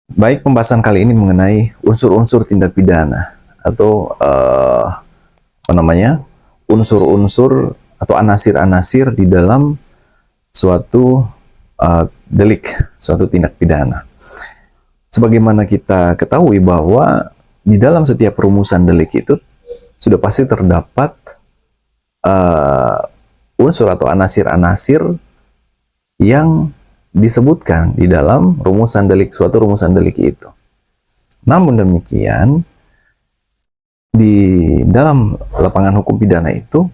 Baik, pembahasan kali ini mengenai unsur-unsur tindak pidana atau apa namanya, unsur-unsur atau anasir-anasir di dalam suatu delik, suatu tindak pidana. Sebagaimana kita ketahui bahwa di dalam setiap rumusan delik itu sudah pasti terdapat uh, unsur atau anasir-anasir yang disebutkan di dalam rumusan delik, suatu rumusan delik itu. Namun demikian, di dalam lapangan hukum pidana itu,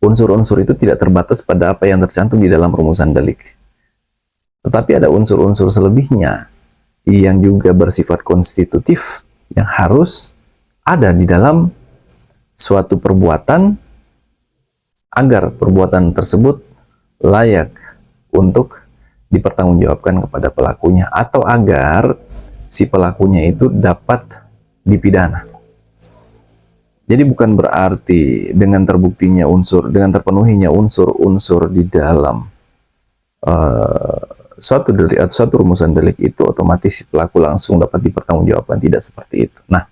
unsur-unsur itu tidak terbatas pada apa yang tercantum di dalam rumusan delik. Tetapi ada unsur-unsur selebihnya yang juga bersifat konstitutif yang harus ada di dalam suatu perbuatan agar perbuatan tersebut layak untuk dipertanggungjawabkan kepada pelakunya atau agar si pelakunya itu dapat dipidana. Jadi bukan berarti dengan terbuktinya unsur, dengan terpenuhinya unsur-unsur di dalam uh, suatu delik atau suatu rumusan delik itu otomatis si pelaku langsung dapat dipertanggungjawabkan, tidak seperti itu. Nah,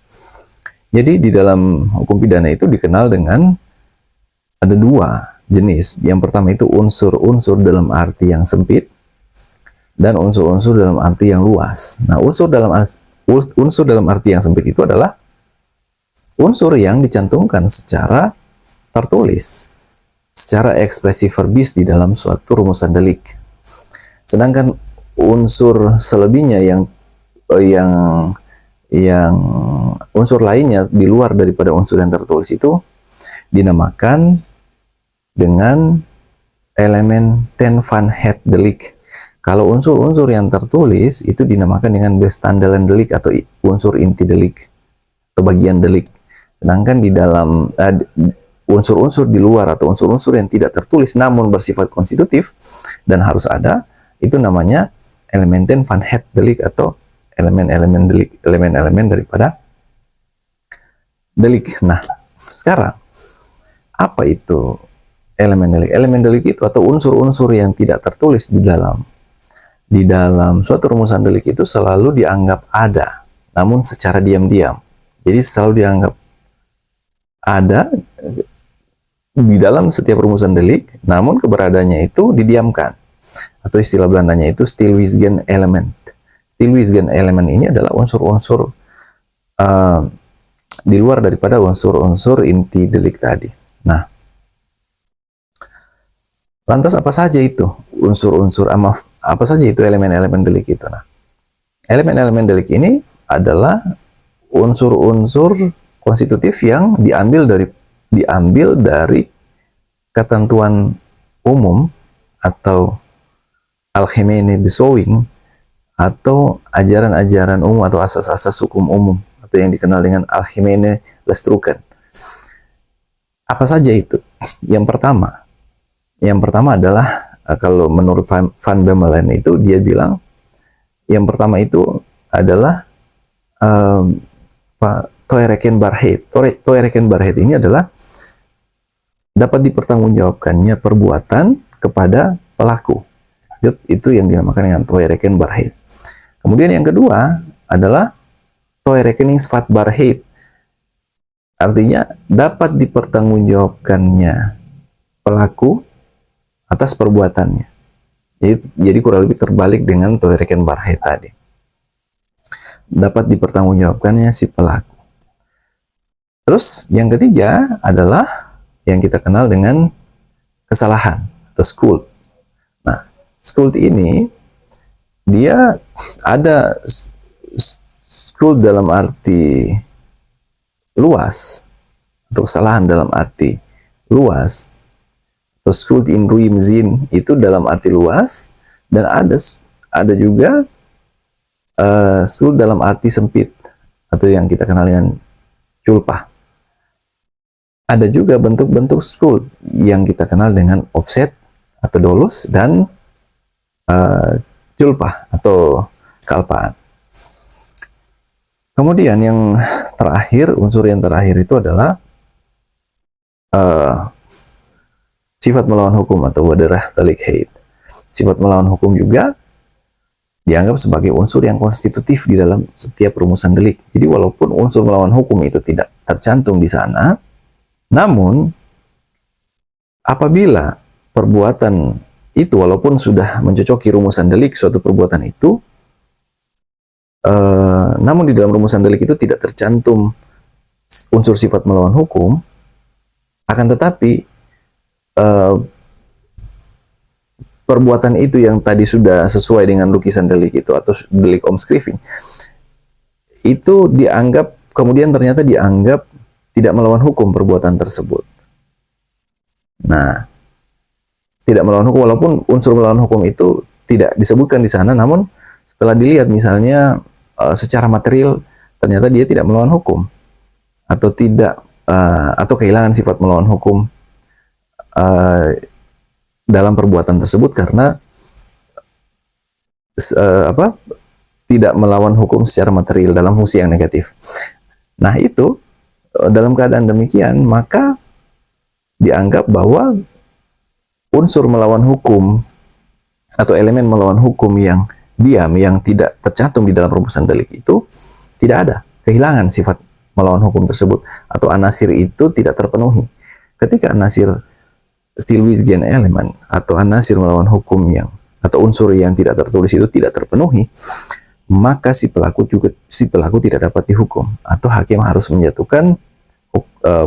jadi di dalam hukum pidana itu dikenal dengan ada dua jenis. Yang pertama itu unsur-unsur dalam arti yang sempit dan unsur-unsur dalam arti yang luas. Nah, unsur dalam arti yang sempit itu adalah unsur yang dicantumkan secara tertulis, secara ekspresi verbis di dalam suatu rumusan delik. Sedangkan unsur selebihnya yang yang unsur lainnya di luar daripada unsur yang tertulis itu dinamakan dengan elemen ten van het delik. Kalau unsur-unsur yang tertulis itu dinamakan dengan bestandelen delik atau unsur inti delik atau bagian delik. Sedangkan di dalam unsur-unsur di luar atau unsur-unsur yang tidak tertulis namun bersifat konstitutif dan harus ada, itu namanya elemen ten van het delik atau elemen-elemen delik, elemen-elemen daripada delik. Nah, sekarang apa itu elemen delik? Elemen delik itu atau unsur-unsur yang tidak tertulis di dalam suatu rumusan delik itu selalu dianggap ada, namun secara diam-diam. Jadi selalu dianggap ada di dalam setiap rumusan delik, namun keberadaannya itu didiamkan. Atau istilah Belandanya itu stilwisgen element. Stilwisgen element ini adalah unsur-unsur di luar daripada unsur-unsur inti delik tadi. Nah, lantas apa saja itu unsur-unsur apa saja itu elemen-elemen delik itu? Nah, elemen-elemen delik ini adalah unsur-unsur konstitutif yang diambil dari ketentuan umum atau Allgemeine Beschouwing atau ajaran-ajaran umum atau asas-asas hukum umum atau yang dikenal dengan Allgemeine Rechtspraak. Apa saja itu? Yang pertama adalah kalau menurut Van Bemmelen itu dia bilang yang pertama itu adalah Toerekenbaarheid. Toerekenbaarheid ini adalah dapat dipertanggungjawabkannya perbuatan kepada pelaku. Itu yang dinamakan dengan Toerekenbaarheid. Kemudian yang kedua adalah Toerekeningsvatbaarheid. Artinya dapat dipertanggungjawabkannya pelaku atas perbuatannya. Jadi kurang lebih terbalik dengan Toerekenbaarheid tadi. Dapat dipertanggungjawabkannya si pelaku. Terus yang ketiga adalah yang kita kenal dengan kesalahan atau skuld. Nah, skuld ini dia ada skuld dalam arti luas atau kesalahan dalam arti luas atau skuld in ruim zin itu dalam arti luas, dan ada juga skuld dalam arti sempit atau yang kita kenal dengan culpa. Ada juga bentuk-bentuk skuld yang kita kenal dengan offset atau dolus dan culpa atau kealpaan. Kemudian yang terakhir, unsur yang terakhir itu adalah sifat melawan hukum atau wederrechtelijkheid. Sifat melawan hukum juga dianggap sebagai unsur yang konstitutif di dalam setiap rumusan delik. Jadi walaupun unsur melawan hukum itu tidak tercantum di sana, namun apabila perbuatan itu walaupun sudah mencocoki rumusan delik suatu perbuatan itu, namun di dalam rumusan delik itu tidak tercantum unsur sifat melawan hukum, akan tetapi perbuatan itu yang tadi sudah sesuai dengan lukisan delik itu atau delik omskriving itu dianggap, kemudian ternyata dianggap tidak melawan hukum perbuatan tersebut. Nah, tidak melawan hukum walaupun unsur melawan hukum itu tidak disebutkan di sana, namun setelah dilihat misalnya secara material ternyata dia tidak melawan hukum atau tidak atau kehilangan sifat melawan hukum dalam perbuatan tersebut karena tidak melawan hukum secara material dalam fungsi yang negatif. Nah itu dalam keadaan demikian maka dianggap bahwa unsur melawan hukum atau elemen melawan hukum yang diam, yang tidak tercantum di dalam rumusan delik itu tidak ada, kehilangan sifat melawan hukum tersebut atau anasir itu tidak terpenuhi. Ketika anasir Stilwitzian element atau anasir melawan hukum yang atau unsur yang tidak tertulis itu tidak terpenuhi, maka si pelaku tidak dapat dihukum atau hakim harus menjatuhkan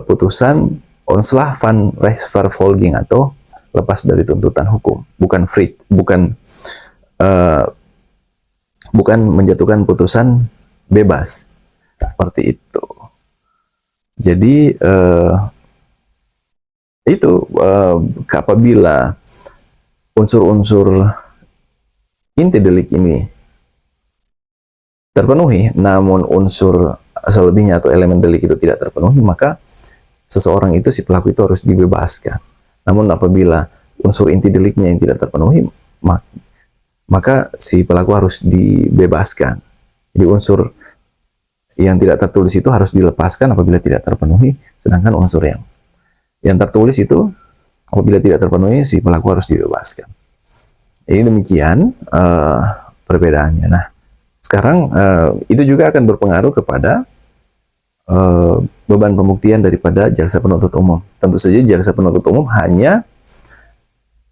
putusan ontslag van rechtvervolging atau lepas dari tuntutan hukum, bukan bukan menjatuhkan putusan bebas seperti itu. Jadi itu apabila unsur-unsur inti delik ini terpenuhi, namun unsur selebihnya atau elemen delik itu tidak terpenuhi, maka seseorang itu, si pelaku itu harus dibebaskan. Namun apabila unsur inti deliknya yang tidak terpenuhi, maka si pelaku harus dibebaskan. Jadi unsur yang tidak tertulis itu harus dilepaskan apabila tidak terpenuhi, sedangkan unsur yang tertulis itu apabila tidak terpenuhi, si pelaku harus dibebaskan. Ini demikian perbedaannya. Nah, sekarang itu juga akan berpengaruh kepada beban pembuktian daripada jaksa penuntut umum. Tentu saja jaksa penuntut umum hanya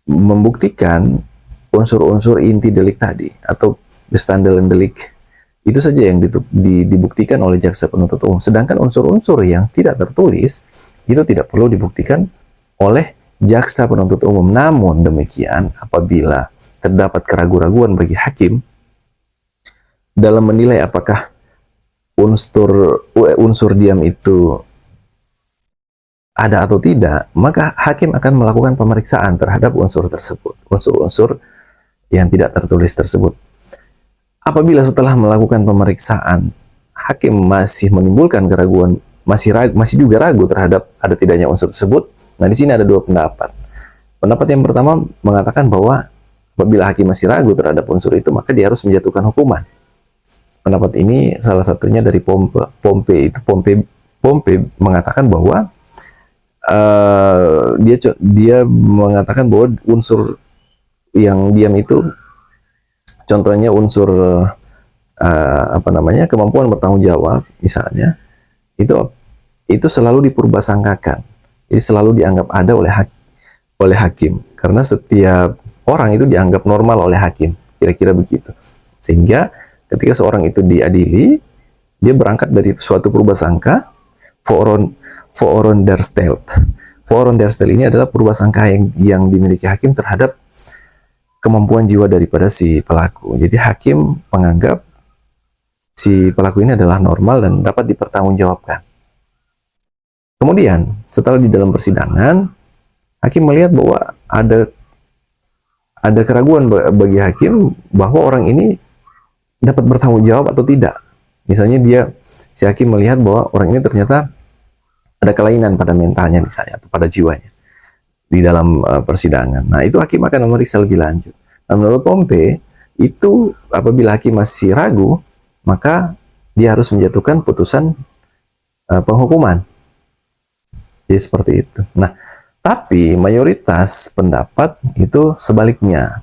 membuktikan unsur-unsur inti delik tadi atau bestandelen delik itu saja yang dibuktikan oleh jaksa penuntut umum. Sedangkan unsur-unsur yang tidak tertulis itu tidak perlu dibuktikan oleh jaksa penuntut umum. Namun demikian, apabila terdapat keraguan-raguan bagi hakim dalam menilai apakah unsur diam itu ada atau tidak, maka hakim akan melakukan pemeriksaan terhadap unsur tersebut, unsur-unsur yang tidak tertulis tersebut. Apabila setelah melakukan pemeriksaan hakim masih menimbulkan keraguan, masih juga ragu terhadap ada tidaknya unsur tersebut, nah di sini ada dua pendapat. Pendapat yang pertama mengatakan bahwa apabila hakim masih ragu terhadap unsur itu, maka dia harus menjatuhkan hukuman. Pendapat ini salah satunya dari Pompe mengatakan bahwa dia mengatakan bahwa unsur yang diam itu, contohnya unsur kemampuan bertanggung jawab misalnya, itu selalu dipurbasangkakan, jadi selalu dianggap ada oleh hakim karena setiap orang itu dianggap normal oleh hakim, kira-kira begitu. Sehingga ketika seorang itu diadili, dia berangkat dari suatu purbasangka Vooronderstelt. Vooronderstelt ini adalah purbasangka yang dimiliki hakim terhadap kemampuan jiwa daripada si pelaku. Jadi hakim menganggap si pelaku ini adalah normal dan dapat dipertanggungjawabkan. Kemudian setelah di dalam persidangan, hakim melihat bahwa ada keraguan bagi hakim bahwa orang ini dapat bertanggung jawab atau tidak. Misalnya si hakim melihat bahwa orang ini ternyata ada kelainan pada mentalnya misalnya atau pada jiwanya di dalam persidangan. Nah, itu hakim akan memeriksa lebih lanjut. Nah, menurut Pompe, itu apabila hakim masih ragu, maka dia harus menjatuhkan putusan penghukuman. Jadi seperti itu. Nah, tapi mayoritas pendapat itu sebaliknya.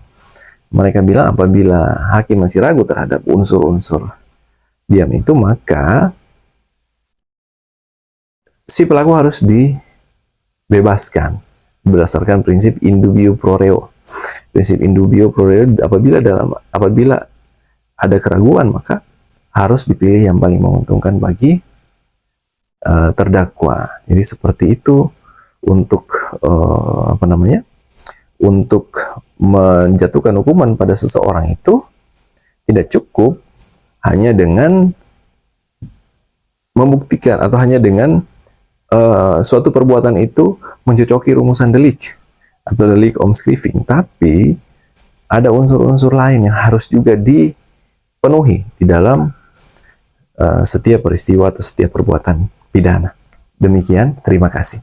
Mereka bilang apabila hakim masih ragu terhadap unsur-unsur diam itu, maka si pelaku harus dibebaskan berdasarkan prinsip in dubio pro reo. Prinsip in dubio pro reo, apabila ada keraguan, maka harus dipilih yang paling menguntungkan bagi terdakwa. Jadi seperti itu untuk untuk menjatuhkan hukuman pada seseorang itu tidak cukup hanya dengan membuktikan atau hanya dengan suatu perbuatan itu mencocoki rumusan delik atau delik omskriving, tapi ada unsur-unsur lain yang harus juga dipenuhi di dalam setiap peristiwa atau setiap perbuatan pidana. Demikian, terima kasih.